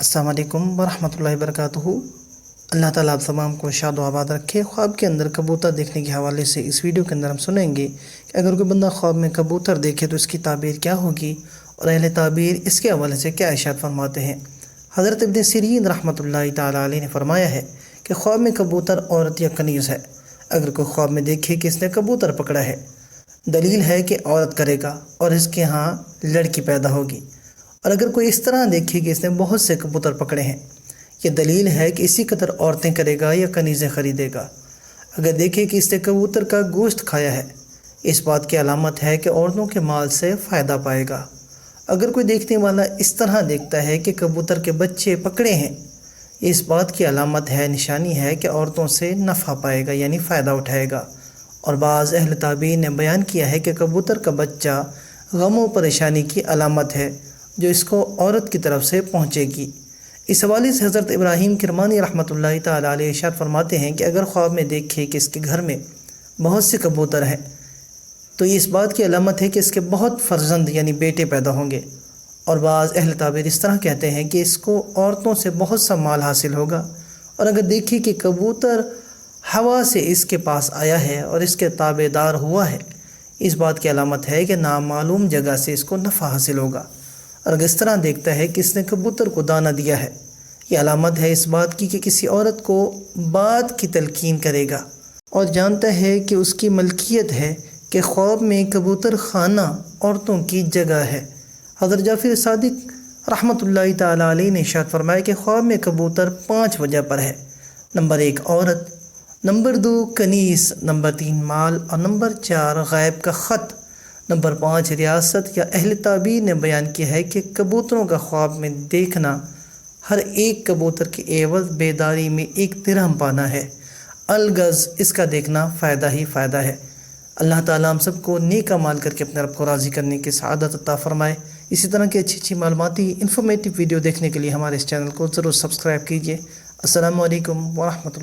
السلام علیکم ورحمۃ اللہ وبرکاتہ۔ اللہ تعالیٰ آپ تمام کو شاد و آباد رکھے۔ خواب کے اندر کبوتر دیکھنے کے حوالے سے اس ویڈیو کے اندر ہم سنیں گے کہ اگر کوئی بندہ خواب میں کبوتر دیکھے تو اس کی تعبیر کیا ہوگی، اور اہل تعبیر اس کے حوالے سے کیا ارشاد فرماتے ہیں۔ حضرت ابن سیرین رحمۃ اللہ تعالیٰ علیہ نے فرمایا ہے کہ خواب میں کبوتر عورت یا کنیز ہے۔ اگر کوئی خواب میں دیکھے کہ اس نے کبوتر پکڑا ہے، دلیل ہے کہ عورت کرے گا اور اس کے ہاں لڑکی پیدا ہوگی۔ اور اگر کوئی اس طرح دیکھے کہ اس نے بہت سے کبوتر پکڑے ہیں، یہ دلیل ہے کہ اسی قدر عورتیں کرے گا یا کنیزیں خریدے گا۔ اگر دیکھے کہ اس نے کبوتر کا گوشت کھایا ہے، اس بات کی علامت ہے کہ عورتوں کے مال سے فائدہ پائے گا۔ اگر کوئی دیکھنے والا اس طرح دیکھتا ہے کہ کبوتر کے بچے پکڑے ہیں، یہ اس بات کی علامت ہے، نشانی ہے کہ عورتوں سے نفع پائے گا، یعنی فائدہ اٹھائے گا۔ اور بعض اہل تعبیر نے بیان کیا ہے کہ کبوتر کا بچہ غم و پریشانی کی علامت ہے جو اس کو عورت کی طرف سے پہنچے گی۔ اس حوالے سے حضرت ابراہیم کرمانی رحمۃ اللہ تعالیٰ علیہ ارشاد فرماتے ہیں کہ اگر خواب میں دیکھے کہ اس کے گھر میں بہت سے کبوتر ہیں تو یہ اس بات کی علامت ہے کہ اس کے بہت فرزند یعنی بیٹے پیدا ہوں گے۔ اور بعض اہل تعبیر اس طرح کہتے ہیں کہ اس کو عورتوں سے بہت سا مال حاصل ہوگا۔ اور اگر دیکھے کہ کبوتر ہوا سے اس کے پاس آیا ہے اور اس کے تابع دار ہوا ہے، اس بات کی علامت ہے کہ نامعلوم جگہ سے اس کو نفع حاصل ہوگا۔ اور اگر اس طرح دیکھتا ہے کہ اس نے کبوتر کو دانہ دیا ہے، یہ علامت ہے اس بات کی کہ کسی عورت کو بات کی تلقین کرے گا، اور جانتا ہے کہ اس کی ملکیت ہے کہ خواب میں کبوتر خانہ عورتوں کی جگہ ہے۔ حضرت جعفر صادق رحمۃ اللہ تعالیٰ علیہ نے ارشاد فرمایا کہ خواب میں کبوتر 5 وجہ پر ہے۔ نمبر 1 عورت، نمبر 2 کنیز، نمبر 3 مال، اور نمبر 4 غیب کا خط، نمبر 5 ریاست۔ یا اہل تعبیر نے بیان کیا ہے کہ کبوتروں کا خواب میں دیکھنا ہر ایک کبوتر کے عوض بیداری میں 1 درہم پانا ہے، الغرض اس کا دیکھنا فائدہ ہی فائدہ ہے۔ اللہ تعالیٰ ہم سب کو نیک اعمال کر کے اپنے رب کو راضی کرنے کی سعادت عطا فرمائے۔ اسی طرح کی اچھی معلوماتی انفارمیٹیو ویڈیو دیکھنے کے لیے ہمارے اس چینل کو ضرور سبسکرائب کیجیے۔ السلام علیکم ورحمۃ اللہ۔